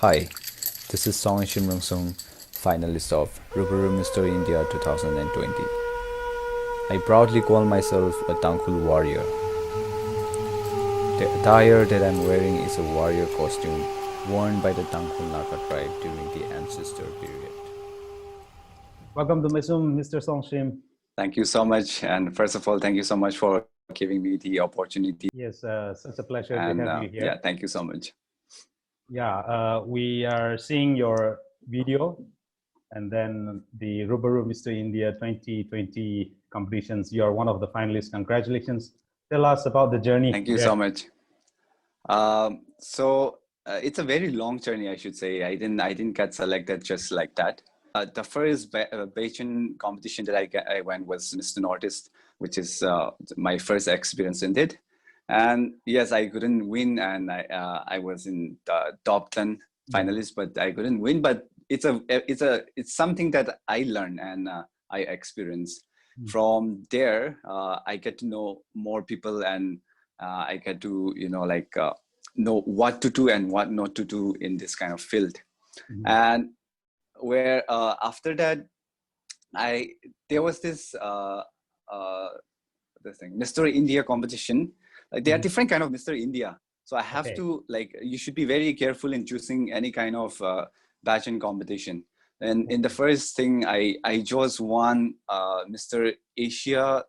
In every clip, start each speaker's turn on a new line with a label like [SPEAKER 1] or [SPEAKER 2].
[SPEAKER 1] Hi, this is Songashim Rungshung, finalist of Rubaru Mr.India 2020. I proudly call myself a Tangkhul warrior. The attire that I'm wearing is a warrior costume worn by the Tangkhul Naga tribe during the ancestor period.
[SPEAKER 2] Welcome to MEISUM, Mr. Songashim.
[SPEAKER 3] Thank you so much. And first of all, thank you so much for giving me the opportunity.
[SPEAKER 2] Yes, such a pleasure to have you here.
[SPEAKER 3] Yeah, thank you so much.
[SPEAKER 2] Yeah, we are seeing your video and then the Rubaru Mr. India 2020 competitions. You are one of the finalists. Congratulations. Tell us about the journey.
[SPEAKER 3] Thank you so much. It's a very long journey, I should say. I didn't get selected just like that. The first Bayesian competition that I went was Mr. Northeast, which is my first experience in it. And yes, I couldn't win, and I was in the top 10 finalists, but I couldn't win. But it's something that I learned and I experienced. From there, I get to know more people, and I get to know what to do and what not to do in this kind of field. And where after that, there was this Mr. India competition. There are different kind of Mr. India, so I have to you should be very careful in choosing any kind of batch and competition. And in the first thing, I chose one Mr. Asia,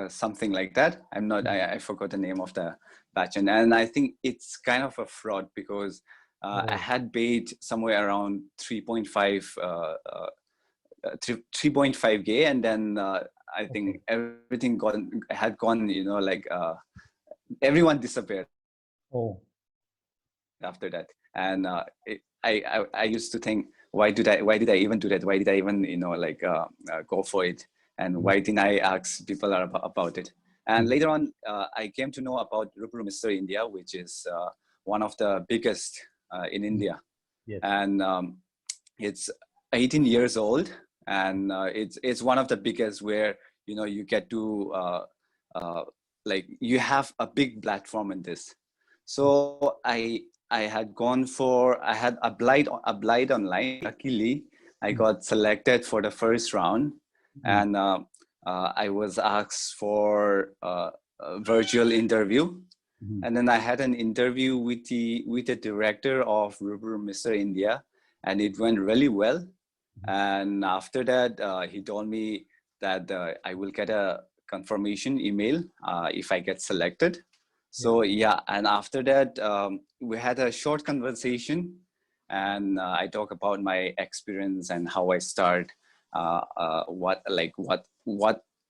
[SPEAKER 3] something like that. I forgot the name of the batch, and I think it's kind of a fraud because I had paid somewhere around 3.5K, and then I think everything had gone, everyone disappeared after that. And I used to think, why did I even do that? Why did I even go for it? And why didn't I ask people about it? And later on, I came to know about Rubaru Mr. India, which is one of the biggest in India.
[SPEAKER 2] Yes.
[SPEAKER 3] And it's 18 years old, and it's one of the biggest where you get to you have a big platform in this. So I had applied online. Luckily, I got selected for the first round, and I was asked for a virtual interview. And then I had an interview with the director of Rubaru Mr. India, and it went really well. And after that, he told me that I will get a confirmation email if I get selected. So yeah, and after that, we had a short conversation, and I talk about my experience and how I start, what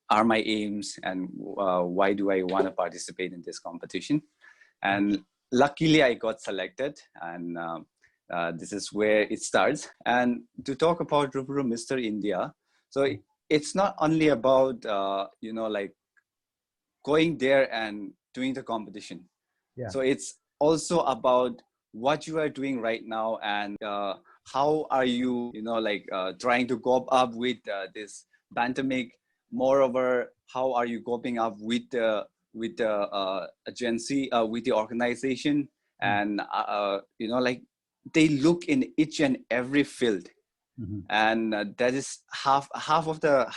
[SPEAKER 3] are my aims, and why do I want to participate in this competition. And luckily I got selected, and this is where it starts. And to talk about Rubaru Mr. India, so it's not only about going there and doing the competition. So it's also about what you are doing right now, and how are you trying to cope up with this pandemic. Moreover, how are you coping up with the agency, with the organization, and they look in each and every field. And that is half of the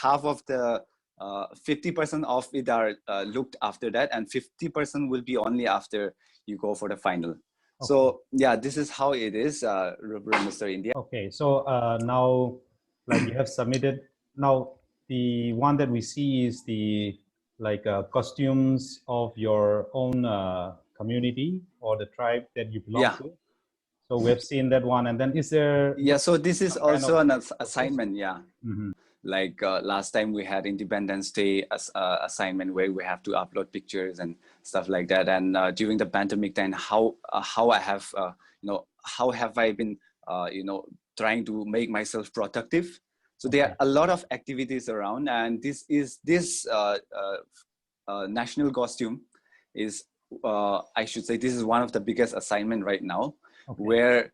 [SPEAKER 3] 50% of it are looked after that, and 50% will be only after you go for the final. So yeah, this is how it is, Rubaru Mr. India.
[SPEAKER 2] Okay, so now, you have submitted. Now the one that we see is the costumes of your own community or the tribe that you belong to. So we have seen that one. And then is there?
[SPEAKER 3] Yeah, so this is also an assignment. Yeah. Last time we had Independence Day assignment where we have to upload pictures and stuff like that. And during the pandemic time, how I have how have I been trying to make myself productive. So there are a lot of activities around, and this national costume is I should say this is one of the biggest assignment right now, where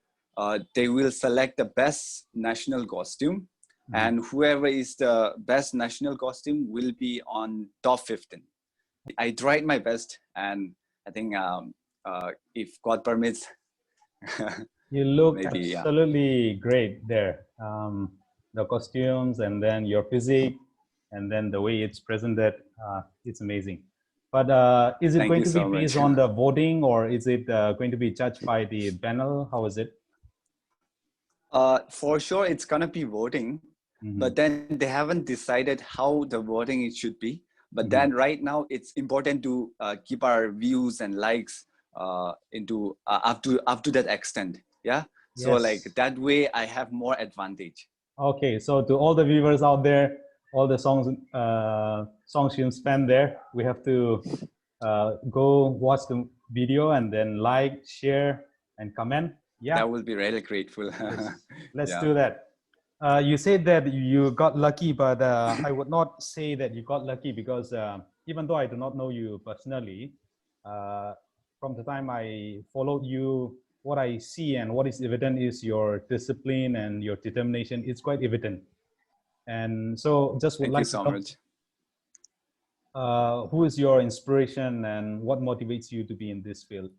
[SPEAKER 3] they will select the best national costume. And whoever is the best national costume will be on top 15. I tried my best, and I think if God permits,
[SPEAKER 2] You look
[SPEAKER 3] maybe, yeah.
[SPEAKER 2] absolutely great there. The costumes and then your physique and then the way it's presented, it's amazing. But is it
[SPEAKER 3] Thank
[SPEAKER 2] going
[SPEAKER 3] you
[SPEAKER 2] to be
[SPEAKER 3] so much.
[SPEAKER 2] based on the voting or is it going to be judged by the panel? How is it?
[SPEAKER 3] For sure, it's gonna be voting, but then they haven't decided how the voting it should be. But then right now, it's important to keep our views and likes into up to that extent. Yeah. So like
[SPEAKER 2] Yes.
[SPEAKER 3] that way, I have more advantage.
[SPEAKER 2] Okay, so to all the viewers out there, all the Songshim's fan there, we have to go watch the video and then like, share, and comment. Yeah,
[SPEAKER 3] That will be really grateful.
[SPEAKER 2] let's
[SPEAKER 3] Yeah.
[SPEAKER 2] do that. You said that you got lucky, but I would not say that you got lucky because even though I do not know you personally, from the time I followed you, what I see and what is evident is your discipline and your determination. It's quite evident. And so just would
[SPEAKER 3] Thank you
[SPEAKER 2] like to
[SPEAKER 3] so
[SPEAKER 2] know
[SPEAKER 3] much.
[SPEAKER 2] who is your inspiration and what motivates you to be in this field?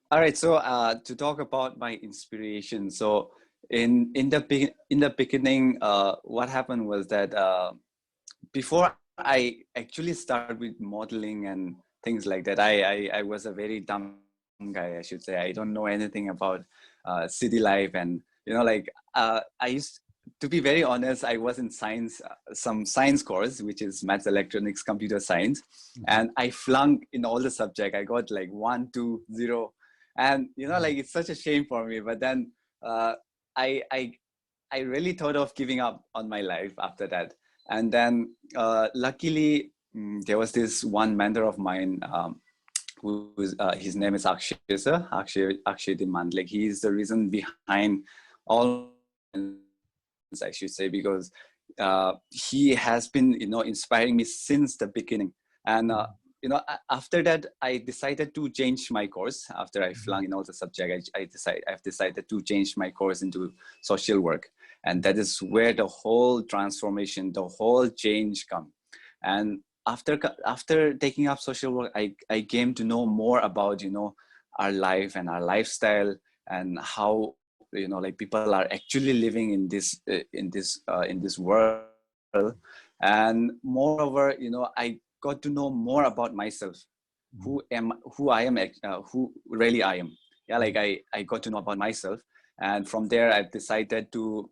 [SPEAKER 3] All right. So to talk about my inspiration, so in the beginning, what happened was that before I actually started with modeling and things like that, I was a very dumb guy, I should say. I don't know anything about city life, and like I used to be very honest. I was in science, some science course, which is maths, electronics, computer science, and I flunked in all the subject. I got like 1, 2, 0, and like it's such a shame for me. But then I I I really thought of giving up on my life after that. And then luckily, there was this one mentor of mine who's his name is Akshay, sir. Akshay Demand. Like he is the reason behind all, I should say, because he has been inspiring me since the beginning. And after that, I decided to change my course. After I flung in all the subject, I've decided to change my course into social work, and that is where the whole transformation, the whole change come. And after taking up social work, I came to know more about our life and our lifestyle, and how like people are actually living in this world. And moreover, I got to know more about myself, who I am, who really I am. Yeah, like I got to know about myself, and from there I've decided to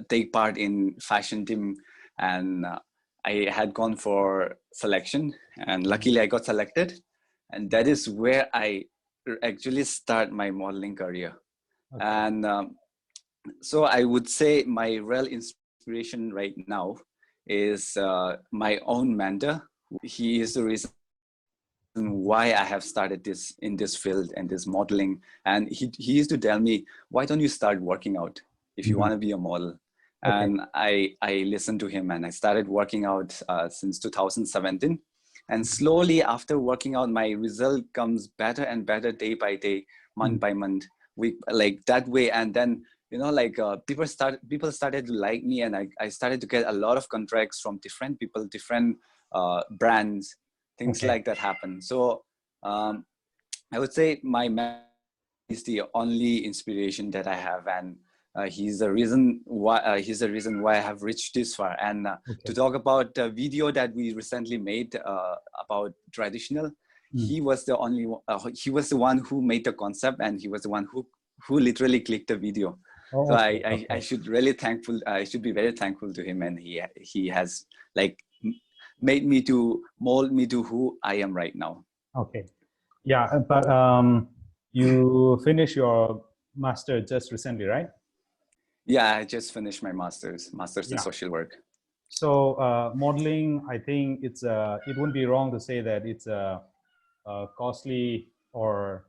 [SPEAKER 3] take part in fashion team, and I had gone for selection, and luckily I got selected, and that is where I actually start my modeling career.
[SPEAKER 2] Okay.
[SPEAKER 3] And so I would say my real inspiration right now is my own mentor. He is the reason why I have started this in this field and this modeling. And he used to tell me, why don't you start working out if you want to be a model?
[SPEAKER 2] Okay.
[SPEAKER 3] And I listened to him, and I started working out since 2017. And slowly after working out, my result comes better and better day by day, month by month, week, like that way. And then like people started to like me, and I started to get a lot of contracts from different people, different brands, things like that happen. So I would say my man is the only inspiration that I have, and he's the reason why I have reached this far. And to talk about the video that we recently made about traditional, he was the only he was the one who made the concept, and he was the one who literally clicked the video. So I should really thankful. I should be very thankful to him, and he has like made me to mold me to who I am right now.
[SPEAKER 2] Okay. Yeah, but you finished your master just recently, right?
[SPEAKER 3] Yeah, I just finished my master's in
[SPEAKER 2] Yeah.
[SPEAKER 3] social work.
[SPEAKER 2] So modeling, I think it wouldn't be wrong to say that it's a costly or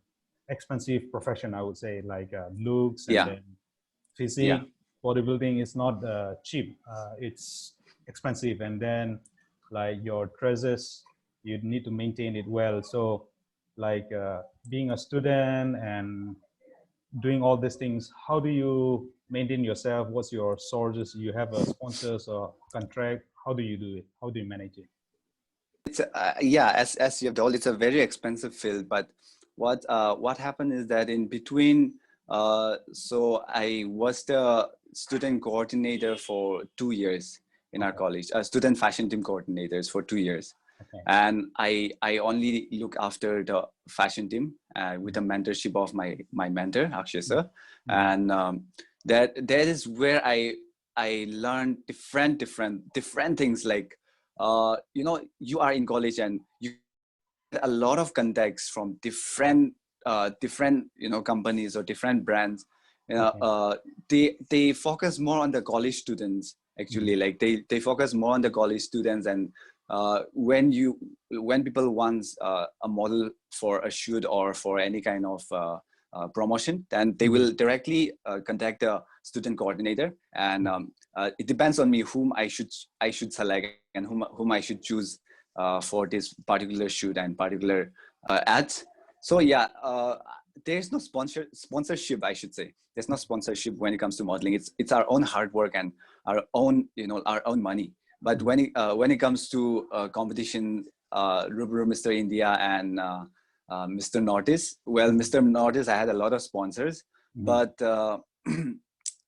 [SPEAKER 2] expensive profession. I would say, like looks and then physique. Bodybuilding is not cheap. It's expensive, and then like your dresses, you need to maintain it well. So like being a student and doing all these things, how do you maintain yourself? What's your sources? You have a sponsors or contract? How do you do it? How do you manage it?
[SPEAKER 3] It's yeah, as you have told, it's a very expensive field. But what happened is that in between, so I was the student coordinator for 2 years in our college, student fashion team coordinators for 2 years.
[SPEAKER 2] Okay.
[SPEAKER 3] And I only look after the fashion team with the mentorship of my mentor, Akshay sir. And that is where I learned different things, like, you know, you are in college and you get a lot of contacts from different you know, companies or different brands. You know, they focus more on the college students, actually. Like they focus more on the college students. And when people want a model for a shoot or for any kind of promotion, then they will directly contact the student coordinator. And it depends on me whom I should select and whom I should choose for this particular shoot and particular ads. So yeah, there's no sponsorship, I should say. There's no sponsorship when it comes to modeling. It's our own hard work and our own, you know, our own money. But when it comes to competition, Rubaru Mr. India and Mr. Nortis, well, Mr. Nortis, I had a lot of sponsors, but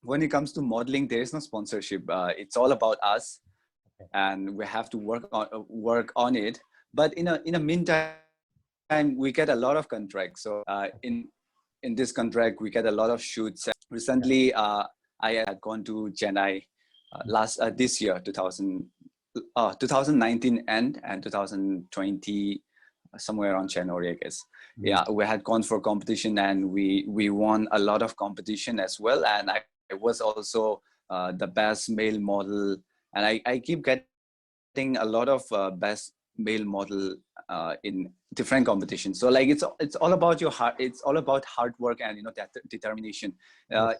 [SPEAKER 3] when it comes to modeling, there is no sponsorship. It's all about us, and we have to work on it. But in a meantime, we get a lot of contracts. So in this contract, we get a lot of shoots. Recently, I had gone to Chennai this year, 2019 end and 2020, somewhere around January, I guess. Yeah, we had gone for competition and we won a lot of competition as well. And I was also the best male model, and I keep getting a lot of best male model in different competitions. So like it's all about your heart. It's all about hard work and, you know, that determination.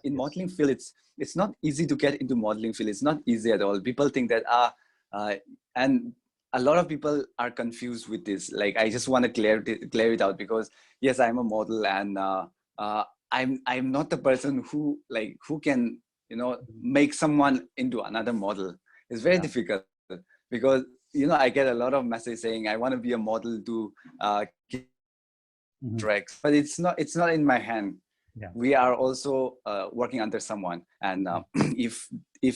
[SPEAKER 3] In modeling field, it's not easy to get into modeling field. It's not easy at all. People think that and a lot of people are confused with this. Like, I just want to clear it out, because yes, I'm a model, and I'm not the person who can, you know, make someone into another model. It's very difficult, because, you know, I get a lot of messages saying I want to be a model to get tracks, but it's not in my hand. We are also working under someone, and if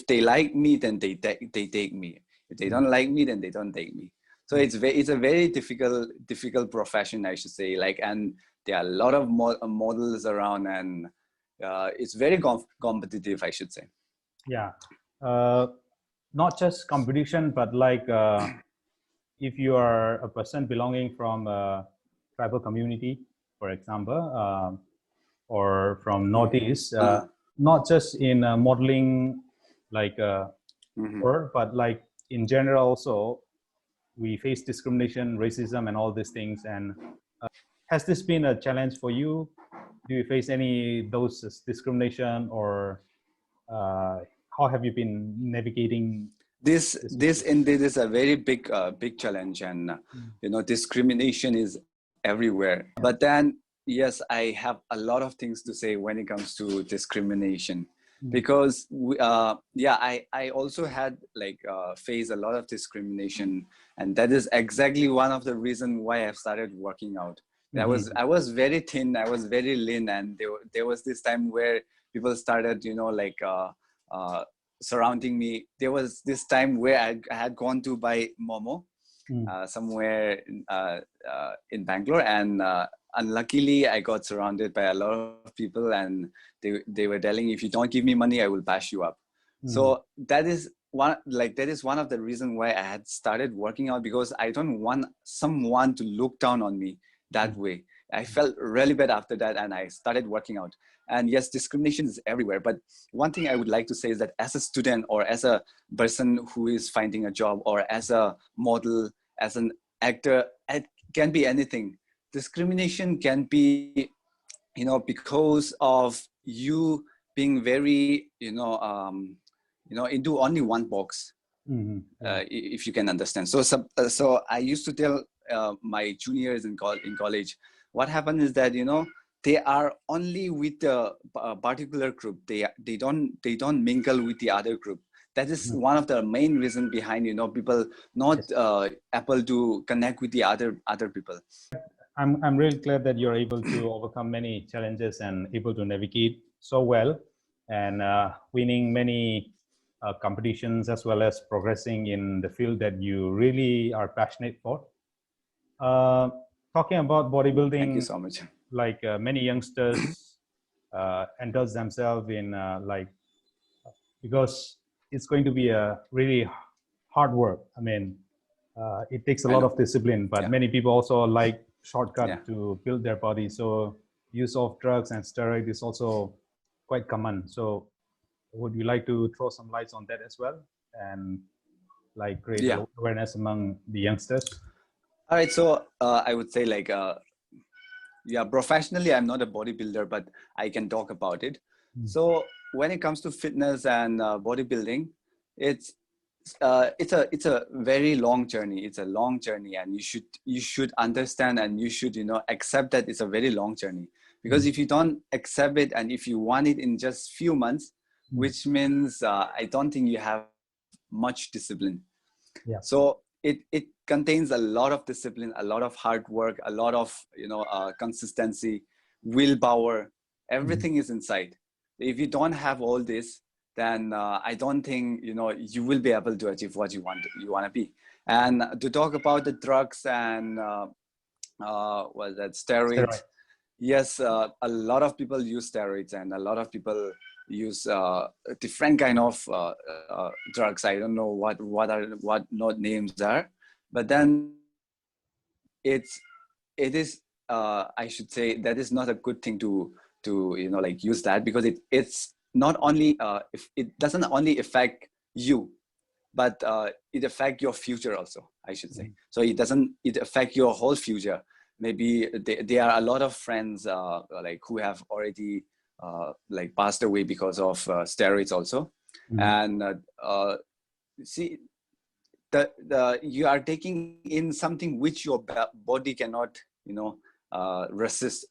[SPEAKER 3] they like me, then they take me. If they don't like me, then they don't take me. So it's a very difficult profession, I should say. Like, and there are a lot of models around, and it's very competitive, I should say.
[SPEAKER 2] Yeah, not just competition, but like if you are a person belonging from a tribal community, for example, or from Northeast, not just in modeling, like but like in general also, we face discrimination, racism, and all these things. And has this been a challenge for you? Do you face any those discrimination, or how have you been navigating
[SPEAKER 3] this indeed is a very big challenge, and you know, discrimination is everywhere. But then, yes, I have a lot of things to say when it comes to discrimination, because I also had faced a lot of discrimination, and that is exactly one of the reasons why I've started working out. I was very thin, I was very lean, and there was this time where people started, you know, surrounding me. There was this time where I had gone to buy momo somewhere in Bangalore, and unluckily I got surrounded by a lot of people, and they were telling, if you don't give me money, I will bash you up. So that is one of the reasons why I had started working out, because I don't want someone to look down on me that way. I felt really bad after that, and I started working out. And yes, discrimination is everywhere. But one thing I would like to say is that as a student, or as a person who is finding a job, or as a model, as an actor, it can be anything. Discrimination can be, you know, because of you being very, into only one box. If you can understand. So I used to tell my juniors in college, what happened is that, you know, they are only with a particular group. They don't mingle with the other group. That is one of the main reasons behind, you know, people not able to connect with the other people.
[SPEAKER 2] I'm really glad that you're able to overcome many challenges and able to navigate so well, and winning many competitions, as well as progressing in the field that you really are passionate for. Talking about
[SPEAKER 3] Thank you
[SPEAKER 2] bodybuilding,
[SPEAKER 3] so much.
[SPEAKER 2] like many youngsters indulge themselves in like, because it's going to be a really hard work. I mean, it takes a
[SPEAKER 3] I
[SPEAKER 2] lot
[SPEAKER 3] know.
[SPEAKER 2] of discipline, but
[SPEAKER 3] Yeah.
[SPEAKER 2] many people also like shortcut
[SPEAKER 3] Yeah.
[SPEAKER 2] to build their body. So use of drugs and steroids is also quite common. So would you like to throw some lights on that as well, and like create
[SPEAKER 3] Yeah.
[SPEAKER 2] awareness among the youngsters?
[SPEAKER 3] All right. So I would say like, yeah, professionally, I'm not a bodybuilder, but I can talk about it. So when it comes to fitness and bodybuilding, it's it's a very long journey. It's a long journey, and you should understand, and you should accept that it's a very long journey. Because if you don't accept it, and if you want it in just few months, which means I don't think you have much discipline.
[SPEAKER 2] Yeah.
[SPEAKER 3] So it contains a lot of discipline, a lot of hard work, a lot of consistency, willpower. Everything is inside. If you don't have all this, then I don't think you will be able to achieve what you want to be. And to talk about the drugs and what that steroids.
[SPEAKER 2] Steroid.
[SPEAKER 3] Yes, a lot of people use steroids, and a lot of people use different kind of drugs. I don't know what not names are, but then it is I should say that is not a good thing to like use that, because it's not only if it doesn't only affect you, but it affect your future also, I should say. So it affect your whole future. Maybe there are a lot of friends like who have already like passed away because of steroids also. And see, you are taking in something which your body cannot resist,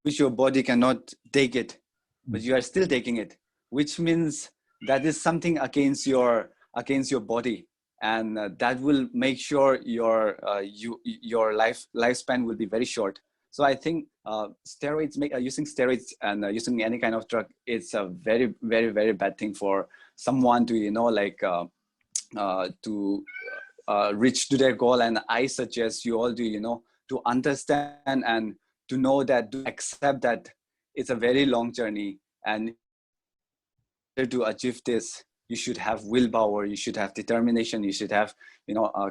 [SPEAKER 3] which your body cannot take it, but you are still taking it, which means that is something against your body, and that will make sure your lifespan will be very short. So I think steroids using steroids and using any kind of drug, it's a very, very, very bad thing for someone to to reach to their goal. And I suggest you all to understand and to know that, to accept that it's a very long journey, and to achieve this, you should have willpower, you should have determination, you should have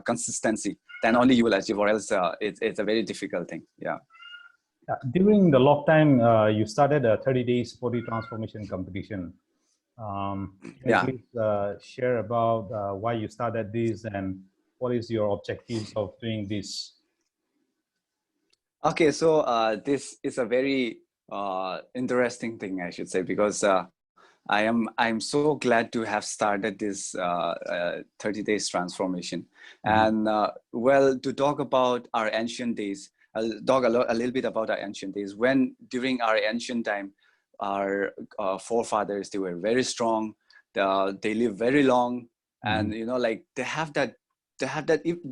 [SPEAKER 3] consistency. Then only you will achieve, or else it's a very difficult thing. Yeah.
[SPEAKER 2] During the lockdown, you started a 30 days body transformation competition. Can you please share about why you started this, and what is your objectives of doing this?
[SPEAKER 3] Okay, so this is a very interesting thing, I should say, because I'm so glad to have started this 30 days transformation. And well, to talk about our ancient days, I'll talk a little bit about our ancient days. When during our ancient time, our forefathers, they were very strong, they live very long, and like they have that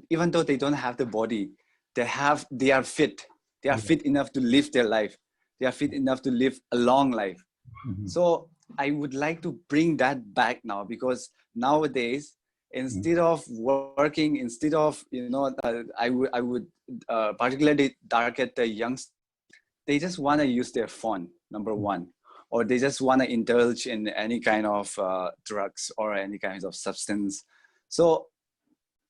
[SPEAKER 3] even though they don't have the body, they are fit. They are fit enough to live their life. They are fit enough to live a long life. So I would like to bring that back now, because nowadays, instead of working, instead of I would particularly target the youngsters. They just want to use their phone, number one, or they just want to indulge in any kind of drugs or any kinds of substance. So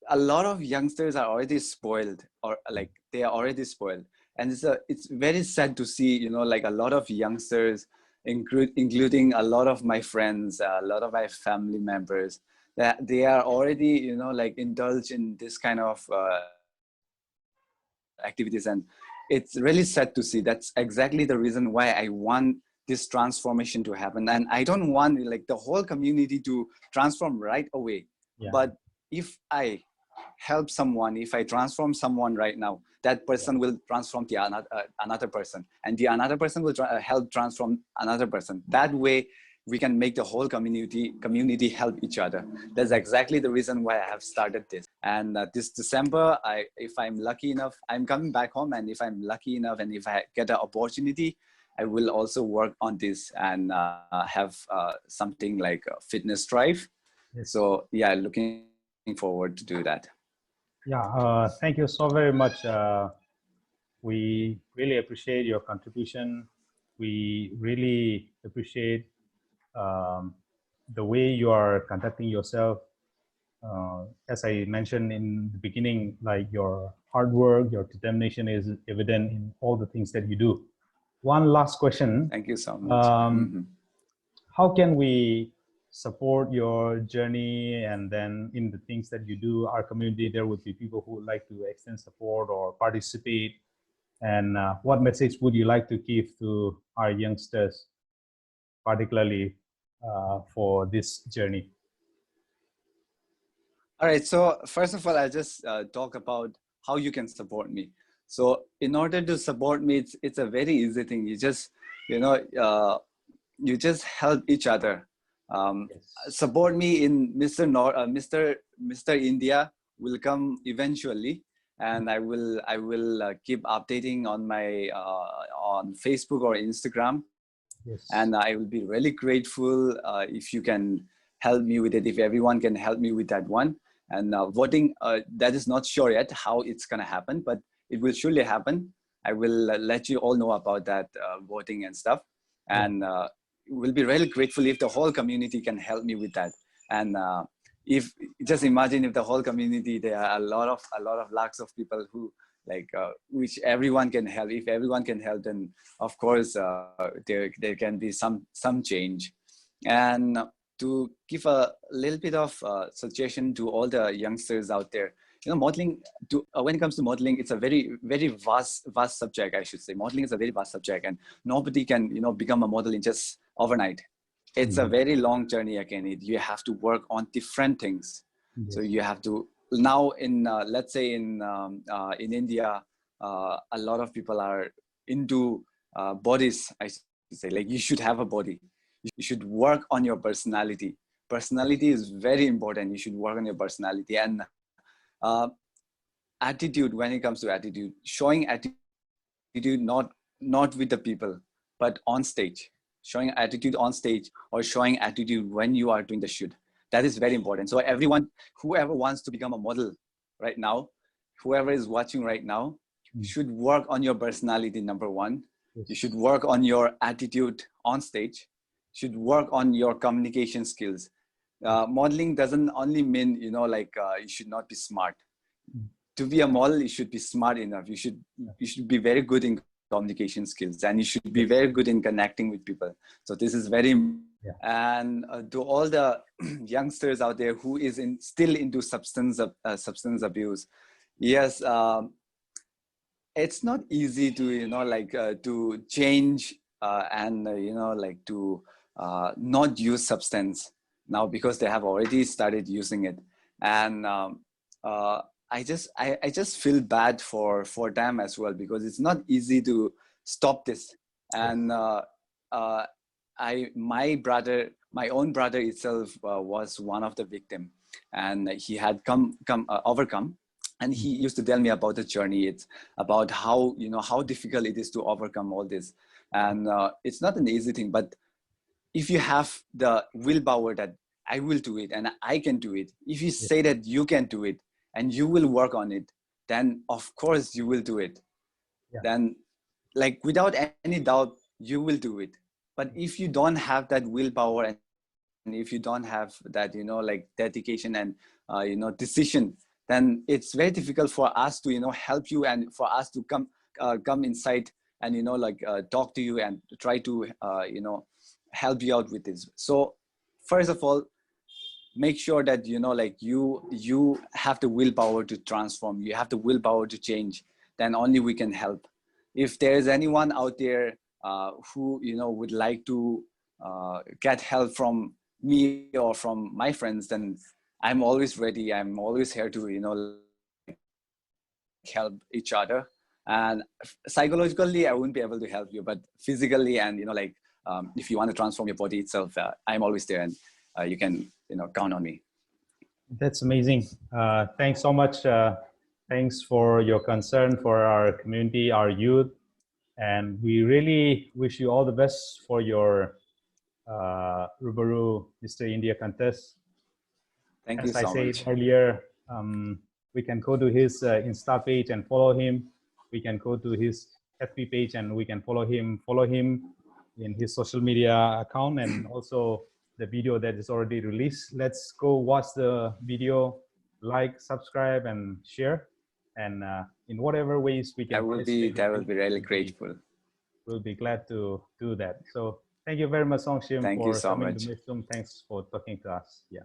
[SPEAKER 3] a lot of youngsters are already spoiled, or like they are already spoiled. And it's very sad to see, like a lot of youngsters, including a lot of my friends, a lot of my family members, that they are already, like indulge in this kind of activities. And it's really sad to see. That's exactly the reason why I want this transformation to happen. And I don't want like the whole community to transform right away. But if I help someone, if I transform someone right now, that person will transform another person, and the another person will help transform another person. That way, we can make the whole community help each other. That's exactly the reason why I have started this. And this December, if I'm lucky enough, I'm coming back home, and if I'm lucky enough and if I get an opportunity, I will also work on this and have something like a fitness drive.
[SPEAKER 2] Yes.
[SPEAKER 3] So yeah, looking forward to do that.
[SPEAKER 2] Yeah, thank you so very much. We really appreciate your contribution. We really appreciate the way you are conducting yourself. As I mentioned in the beginning, like your hard work, your determination is evident in all the things that you do. One last question.
[SPEAKER 3] Thank you so much.
[SPEAKER 2] How can we support your journey, and then in the things that you do, our community, there would be people who would like to extend support or participate, and what message would you like to give to our youngsters, particularly for this journey?
[SPEAKER 3] All right, so first of all, I'll just talk about how you can support me. So in order to support me, it's a very easy thing. You just, you just help each other.
[SPEAKER 2] Yes.
[SPEAKER 3] Support me in Mr. India will come eventually, and I will keep updating on my on Facebook or Instagram.
[SPEAKER 2] Yes.
[SPEAKER 3] And I will be really grateful if you can help me with it, if everyone can help me with that one. And voting, that is not sure yet how it's gonna happen, but it will surely happen. I will let you all know about that voting and stuff. And we'll be really grateful if the whole community can help me with that. And if just imagine if the whole community, there are a lot of lakhs of people who like which everyone can help. If everyone can help, then of course there can be some change. And to give a little bit of suggestion to all the youngsters out there, modeling, when it comes to modeling, it's a very vast subject, I should say. Modeling is a very vast subject, and nobody can become a model in just overnight. It's a very long journey. Again, you have to work on different things. Yes. So you have to now in let's say in India, a lot of people are into bodies. I should say, like, you should have a body. You should work on your personality. Personality is very important. You should work on your personality and attitude. When it comes to attitude, showing attitude not with the people, but on stage. Showing attitude on stage or showing attitude when you are doing the shoot. That is very important. So everyone, whoever wants to become a model right now, whoever is watching right now, you should work on your personality, number one. Yes. You should work on your attitude on stage. You should work on your communication skills. Modeling doesn't only mean, you should not be smart. To be a model, you should be smart enough. You should be very good in communication skills, and you should be very good in connecting with people. So this is very important. And to all the youngsters out there who is still into substance abuse, yes, it's not easy to to change and to not use substance now, because they have already started using it. And I just feel bad for them as well, because it's not easy to stop this. And my own brother itself was one of the victim, and he had overcome. And he used to tell me about the journey. It's about how difficult it is to overcome all this. And it's not an easy thing, but if you have the willpower that I will do it and I can do it, if you say that you can do it and you will work on it, then of course you will do it. Then, like, without any doubt, you will do it. But if you don't have that willpower, and if you don't have that dedication and decision, then it's very difficult for us to help you, and for us to come inside and talk to you and try to help you out with this. So first of all, make sure that you have the willpower to transform. You have the willpower to change. Then only we can help. If there is anyone out there who would like to get help from me or from my friends, then I'm always ready. I'm always here to help each other. And psychologically, I won't be able to help you, but physically and if you want to transform your body itself, I'm always there, and you can count on me.
[SPEAKER 2] That's amazing. Thanks so much. Thanks for your concern for our community, our youth, and we really wish you all the best for your Rubaru Mr. India contest.
[SPEAKER 3] Thank you
[SPEAKER 2] As I
[SPEAKER 3] so
[SPEAKER 2] said
[SPEAKER 3] much.
[SPEAKER 2] earlier, we can go to his Insta page and follow him. We can go to his FB page and we can follow him in his social media account, and also the video that is already released. Let's go watch the video, like, subscribe, and share. And in whatever ways we can,
[SPEAKER 3] I will be really grateful.
[SPEAKER 2] We'll be glad to do that. So thank you very much, Songashim,
[SPEAKER 3] Thank you
[SPEAKER 2] for
[SPEAKER 3] so
[SPEAKER 2] coming
[SPEAKER 3] much.
[SPEAKER 2] to MEISUM. Thanks for talking to us. Yeah.